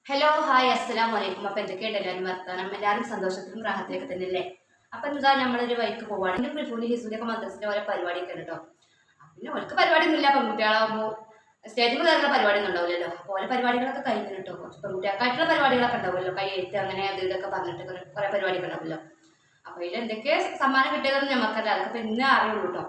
Hello hi അസ്സലാമു അലൈക്കും. അപ്പോൾ എന്തൊക്കെയുണ്ട് എല്ലാവരും വർത്താനം? എല്ലാവരും സന്തോഷത്തിലും റാഹത്തിലൊക്കെ തന്നെയല്ലേ? അപ്പം എന്താ നമ്മളൊരു വഴിക്ക് പോവുകയാണെങ്കിൽ റിഫൂനി ഹിസൂരിയൊക്കെ മദ്രസിൻ്റെ ഓരോ പരിപാടിയൊക്കെ ഉണ്ട് കേട്ടോ. പിന്നെ ഓർക്ക് പരിപാടിയൊന്നുമില്ല, പെൺകുട്ടികളാകുമ്പോൾ സ്റ്റേജിൽ കയറുന്ന പരിപാടിയൊന്നും ഉണ്ടാവില്ലല്ലോ. അപ്പോൾ ഓരോ പരിപാടികളൊക്കെ കഴിഞ്ഞു കേട്ടോ. കുറച്ച് പെൺകുട്ടികൾക്കായിട്ടുള്ള പരിപാടികളൊക്കെ ഉണ്ടാവുമല്ലോ, കൈ എഴുത്ത് അങ്ങനെ അത് ഇതൊക്കെ പറഞ്ഞിട്ട് കുറേ പരിപാടിയൊക്കെ ഉണ്ടാവുമല്ലോ. അപ്പോൾ ഇതിൽ എന്തൊക്കെ സമ്മാനം കിട്ടിയതെന്ന് നമുക്കല്ല, അതൊക്കെ പിന്നെ അറിയുള്ളൂ കേട്ടോ.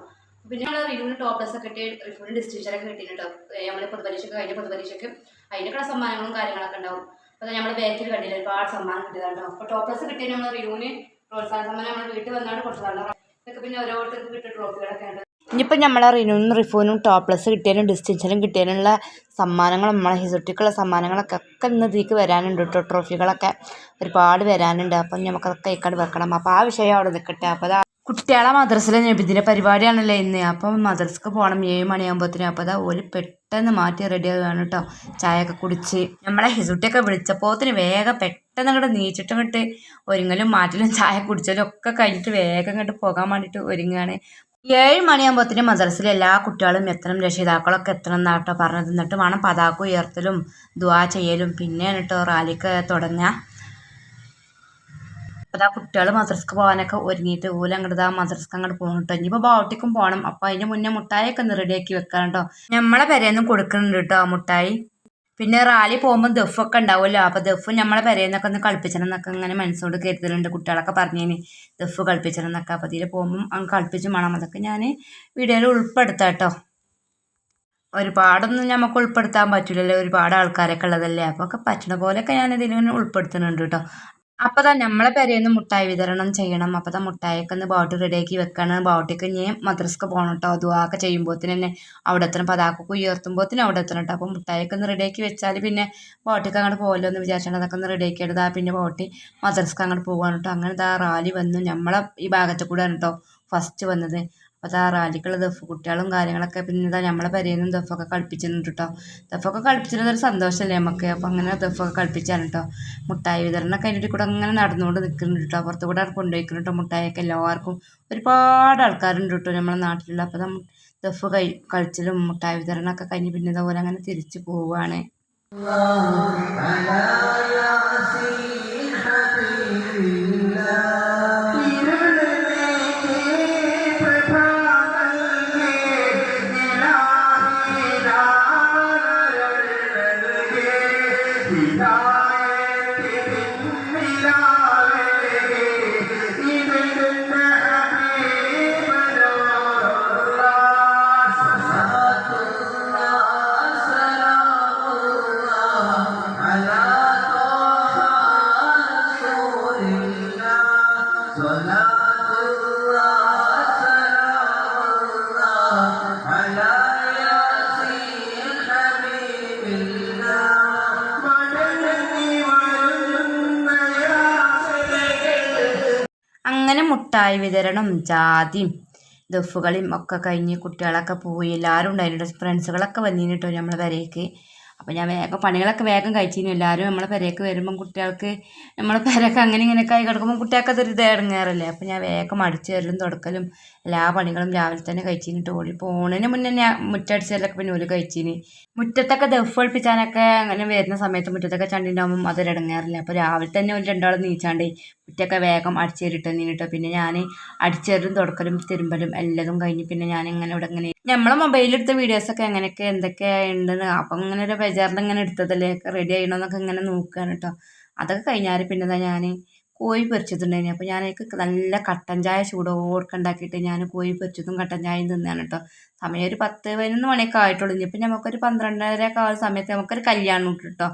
പിന്നെ നമ്മൾ റിവ്യൂവിന് ടോപ്ലസ് ഒക്കെ കിട്ടി, റിഫൂവിന് ഡിസ്റ്റിങ്ഷനൊക്കെ കിട്ടിയിട്ടോ. നമ്മൾ പൊതുപരീക്ഷയ്ക്ക് കഴിഞ്ഞ പൊതുപരീക്ഷയ്ക്ക് അതിനൊക്കെ സമ്മാനങ്ങളും കാര്യങ്ങളൊക്കെ ഉണ്ടാവും. അപ്പോൾ നമ്മൾ ബാക്കിൽ കണ്ടില്ല ഒരുപാട് സമ്മാനം കിട്ടിയതാണ്ടോ. അപ്പോൾ ടോപ്ലസ് കിട്ടിയ നമ്മൾ റിവ്യൂവിന് പ്രോത്സാഹന സമ്മാനം നമ്മൾ വീട്ടിൽ വന്നാണ് കൊടുത്തതാണ്. ഇതൊക്കെ പിന്നെ ഓരോരുത്തർക്ക് കിട്ടിയ ട്രോഫികളൊക്കെ ഉണ്ട്. ഇനിയിപ്പോൾ നമ്മളെ റിനുവിനും റിഫുവിനും ടോപ്ലസ് കിട്ടിയാലും ഡിസ്റ്റിങ്ഷനും കിട്ടിയാലുള്ള സമ്മാനങ്ങളും നമ്മളെ ഹിസുട്ടിക്കുള്ള സമ്മാനങ്ങളൊക്കെ ഇന്ന് ഇതിലേക്ക് വരാനുണ്ട് കേട്ടോ. ട്രോഫികളൊക്കെ ഒരുപാട് വരാനുണ്ട്. അപ്പം നമുക്കതൊക്കെ കൈക്കാട് വെക്കണം. അപ്പോൾ ആ വിഷയം അവിടെ നിൽക്കട്ടെ. അപ്പോൾ അതാ കുട്ടികളെ മദ്രസിലെ നബിദിന പരിപാടിയാണല്ലോ ഇന്ന്. അപ്പം മദ്രസക്ക് പോകണം 7 മണിയാകുമ്പോഴത്തേനും. അപ്പോൾ അതാ ഓല് പെട്ടെന്ന് മാറ്റി റെഡി ആവുകയാണ് കേട്ടോ. ചായയൊക്കെ കുടിച്ച് നമ്മളെ ഹിസുട്ടിയൊക്കെ വിളിച്ചപ്പോത്തിന് വേഗം പെട്ടെന്ന് അങ്ങോട്ട് നീച്ചിട്ട് ഇങ്ങോട്ട് ഒരുങ്ങലും മാറ്റലും ചായ കുടിച്ചലും ഒക്കെ കഴിഞ്ഞിട്ട് വേഗം ഇങ്ങോട്ട് പോകാൻ വേണ്ടിയിട്ട് ഒരുങ്ങുകയാണ്. 7 മണിയാകുമ്പോഴത്തേനും മദ്രസയിലെ എല്ലാ കുട്ടികളും എത്തണം, രക്ഷിതാക്കളൊക്കെ എത്തണം എന്നാട്ടോ പറഞ്ഞത്. എന്നിട്ട് വേണം പതാക ഉയർത്തലും ദുആ ചെയ്യലും പിന്നെയാണ് കേട്ടോ റാലിക്ക് തുടങ്ങുക. അപ്പോൾ ആ കുട്ടികൾ മദ്രസക്ക് പോകാനൊക്കെ ഒരുങ്ങിയിട്ട് ഓല അങ്ങോട്ട് മദ്രസക്ക് അങ്ങോട്ട് പോകണം കേട്ടോ. ഇനിയിപ്പോൾ ബൗട്ടിക്കും പോകണം. അപ്പോൾ അതിൻ്റെ മുന്നേ മുട്ടായിയൊക്കെ ഒന്ന് റെഡിയാക്കി വെക്കണം കേട്ടോ. നമ്മളെ പെരേന്നും കൊടുക്കുന്നുണ്ട് കേട്ടോ മുട്ടായി. പിന്നെ റാലി പോകുമ്പോൾ ദഫൊക്കെ ഉണ്ടാവുമല്ലോ. അപ്പോൾ ദഫ് നമ്മളെ പെരേന്നൊക്കെ ഒന്ന് കളിപ്പിച്ചണം എന്നൊക്കെ ഇങ്ങനെ മനസ്സോട് കരുതലുണ്ട്. കുട്ടികളൊക്കെ പറഞ്ഞേന് ദഫ് കളിപ്പിച്ചണം എന്നൊക്കെ. അപ്പോൾ ഇതിൽ പോകുമ്പം അങ്ങ് കളിപ്പിച്ചും വേണം. അതൊക്കെ ഞാൻ വീഡിയോയിൽ ഉൾപ്പെടുത്താം കേട്ടോ. ഒരുപാടൊന്നും നമുക്ക് ഉൾപ്പെടുത്താൻ പറ്റില്ലല്ലോ, ഒരുപാട് ആൾക്കാരൊക്കെ ഉള്ളതല്ലേ. അപ്പോൾ ഒക്കെ പറ്റുന്ന പോലെയൊക്കെ ഞാൻ ഇതിലിങ്ങനെ ഉൾപ്പെടുത്തുന്നുണ്ട് കേട്ടോ. അപ്പോൾ തന്നെ നമ്മളെ പെരേന്ന് മുട്ടായി വിതരണം ചെയ്യണം. അപ്പോൾ തന്നെ മുട്ടായിയൊക്കെ ഒന്ന് ബോട്ട് റെഡിയാക്കി വെക്കണം. ബോട്ടിക്ക് ഞാൻ മദ്രസക്ക് പോകണം കേട്ടോ. ദുആക്കെ ചെയ്യുമ്പോഴത്തേന് തന്നെ അവിടെ എത്തണം. പതാക്കൊക്കെ ഉയർത്തുമ്പോഴത്തേനും അവിടെ എത്തണം കേട്ടോ. അപ്പോൾ മുട്ടായിയൊക്കെ ഒന്ന് റെഡിയാക്കി വെച്ചാൽ പിന്നെ ബോട്ടിക്ക് അങ്ങോട്ട് പോകുമല്ലോ എന്ന് വിചാരിച്ചാൽ അതൊക്കെ ഒന്ന് റെഡിയാക്കി എടുത്താൽ പിന്നെ ബോട്ടി മദ്രസക്ക് അങ്ങോട്ട് പോകാൻ കേട്ടോ. അങ്ങനെ ഇതാ റാലി വന്നു. നമ്മളെ ഈ ഭാഗത്ത് കൂടെയാണ് കേട്ടോ ഫസ്റ്റ് വന്നത്. അപ്പോൾ ആ റാലിക്കുള്ള ദഫ് കുട്ടികളും കാര്യങ്ങളൊക്കെ പിന്നെ ഇതാ നമ്മളെ പെരേന്നും ദഫൊക്കെ കളിപ്പിച്ചിട്ടുണ്ട് കേട്ടോ. ദഫൊക്കെ കളിപ്പിച്ചിട്ട് ഒരു സന്തോഷമല്ലേ നമുക്ക്. അപ്പോൾ അങ്ങനെ ദഫൊക്കെ കളിപ്പിച്ചാണ് കേട്ടോ. മുട്ടായി വിതരണമൊക്കെ അതിൻ്റെ കൂടെ അങ്ങനെ നടന്നുകൊണ്ട് നിൽക്കുന്നുണ്ട് കേട്ടോ. പുറത്ത് കൂടെ കൊണ്ടുപോയിക്കുന്നു കേട്ടോ മുട്ടായിയൊക്കെ എല്ലാവർക്കും. ഒരുപാട് ആൾക്കാരുണ്ട് കേട്ടോ നമ്മളെ നാട്ടിലുള്ള. അപ്പോൾ നമ്മൾ ദഫ് കളിച്ചലും മുട്ടായി വിതരണമൊക്കെ കഴിഞ്ഞ് പിന്നെ ഇതുപോലെ അങ്ങനെ തിരിച്ച് പോവുകയാണ്. അങ്ങനെ മുട്ടായി വിതരണം ജാതിയും ദഫുകളും ഒക്കെ കഴിഞ്ഞ് കുട്ടികളൊക്കെ പോയി. എല്ലാവരും ഉണ്ടായിരുന്നു. ഫ്രണ്ട്സുകളൊക്കെ വന്നിരുന്നു കേട്ടോ നമ്മളെ പെരേക്ക്. അപ്പോൾ ഞാൻ വേഗം പണികളൊക്കെ വേഗം കഴിച്ചിരുന്നു. എല്ലാവരും നമ്മളെ പെരേക്ക് വരുമ്പം കുട്ടികൾക്ക് നമ്മളെ പെരയൊക്കെ അങ്ങനെ ഇങ്ങനെയൊക്കെ ആയി കിടക്കുമ്പോൾ കുട്ടികൾക്ക് അതൊരു ഇടങ്ങേറല്ലേ. അപ്പോൾ ഞാൻ വേഗം അടിച്ചു തരലും തുടക്കലും എല്ലാ പണികളും രാവിലെ തന്നെ കഴിച്ചിട്ട് ഓടി പോണതിന് മുന്നേ ഞാൻ മുറ്റടിച്ചാലൊക്കെ പിന്നെ ഓല് കഴിച്ചിന്. മുറ്റത്തൊക്കെ ദഫ് കളിപ്പിച്ചാനൊക്കെ അങ്ങനെ വരുന്ന സമയത്ത് മുറ്റത്തൊക്കെ ചണ്ടിണ്ടാകുമ്പം അതൊരു ഇടങ്ങേറില്ല. അപ്പോൾ രാവിലെ തന്നെ ഒരു രണ്ടാളും നീച്ചാണ്ട് മുറ്റൊക്കെ വേഗം അടിച്ചേരിട്ട് നിന്നിട്ടോ. പിന്നെ ഞാൻ അടിച്ചേരലും തുടക്കലും തിരുമ്പലും എല്ലതും കഴിഞ്ഞ് പിന്നെ ഞാൻ ഇങ്ങനെ ഇവിടെ ഇങ്ങനെ നമ്മളെ മൊബൈലിലെടുത്ത വീഡിയോസൊക്കെ എങ്ങനെയൊക്കെ എന്തൊക്കെ ഉണ്ടെന്ന് അപ്പം ഇങ്ങനെ ഒരു ബജാറിൽ ഇങ്ങനെ എടുത്തതല്ലേ റെഡി ചെയ്യണമെന്നൊക്കെ ഇങ്ങനെ നോക്കുകയാണ് കേട്ടോ. അതൊക്കെ കഴിഞ്ഞാൽ പിന്നെ ഞാൻ കോഴി പൊരിച്ചതുണ്ടായിരുന്നു. അപ്പോൾ ഞാനേക്ക് നല്ല കട്ടൻ ചായ ചൂടോടൊക്കെ ഉണ്ടാക്കിയിട്ട് ഞാൻ കോഴി പൊരിച്ചതും കട്ടൻ ചായയും തിന്നാണ് കേട്ടോ. സമയം ഒരു 10-11 മണിയൊക്കെ ആയിട്ടുള്ളൂ. ഇനിയിപ്പോൾ നമുക്കൊരു 12:30 ആ സമയത്ത് നമുക്കൊരു കല്യാണം ഉണ്ട് കേട്ടോ.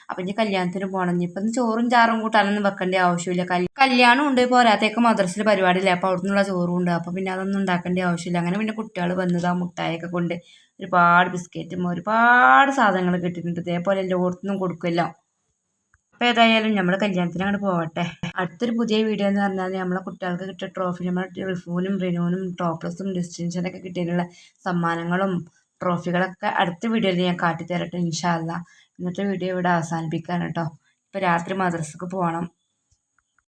അപ്പം ഇനി കല്യാണത്തിന് പോകണം. ഇനിയിപ്പം ചോറും ചാറും കൂട്ടാനൊന്നും വെക്കേണ്ട ആവശ്യമില്ല. കല്യാണം ഉണ്ട്. പോരാത്തേക്ക് മദ്രസയിൽ പരിപാടിയില്ല. അപ്പോൾ അവിടെ നിന്നുള്ള ചോറും ഉണ്ട്. അപ്പോൾ പിന്നെ അതൊന്നും ഉണ്ടാക്കേണ്ട ആവശ്യമില്ല. അങ്ങനെ പിന്നെ കുട്ടികൾ വന്നത് ആ മുട്ടായൊക്കെ കൊണ്ട് ഒരുപാട് ബിസ്ക്കറ്റും ഒരുപാട് സാധനങ്ങൾ കിട്ടിയിട്ടുണ്ട്. ഇതേപോലെ എല്ലായിടത്തുനിന്നും കൊടുക്കുമല്ലോ. അപ്പോൾ ഏതായാലും നമ്മൾ കല്യാണത്തിന് അങ്ങോട്ട് പോകട്ടെ. അടുത്തൊരു പുതിയ വീഡിയോ എന്ന് പറഞ്ഞാൽ നമ്മളെ കുട്ടികൾക്ക് കിട്ടിയ ട്രോഫി, നമ്മുടെ റിഫൂനും റിനുവിനും ടോപ്ലസും ഡിസ്റ്റിങ്ഷനൊക്കെ കിട്ടിയിട്ടുള്ള സമ്മാനങ്ങളും ട്രോഫികളൊക്കെ അടുത്ത വീഡിയോയിൽ ഞാൻ കാട്ടിത്തരട്ടെ ഇൻഷാ അല്ലാ. ഇന്നത്തെ വീഡിയോ ഇവിടെ അവസാനിപ്പിക്കുകയാണ് കേട്ടോ. ഇപ്പോൾ രാത്രി മദ്രസക്ക് പോകണം.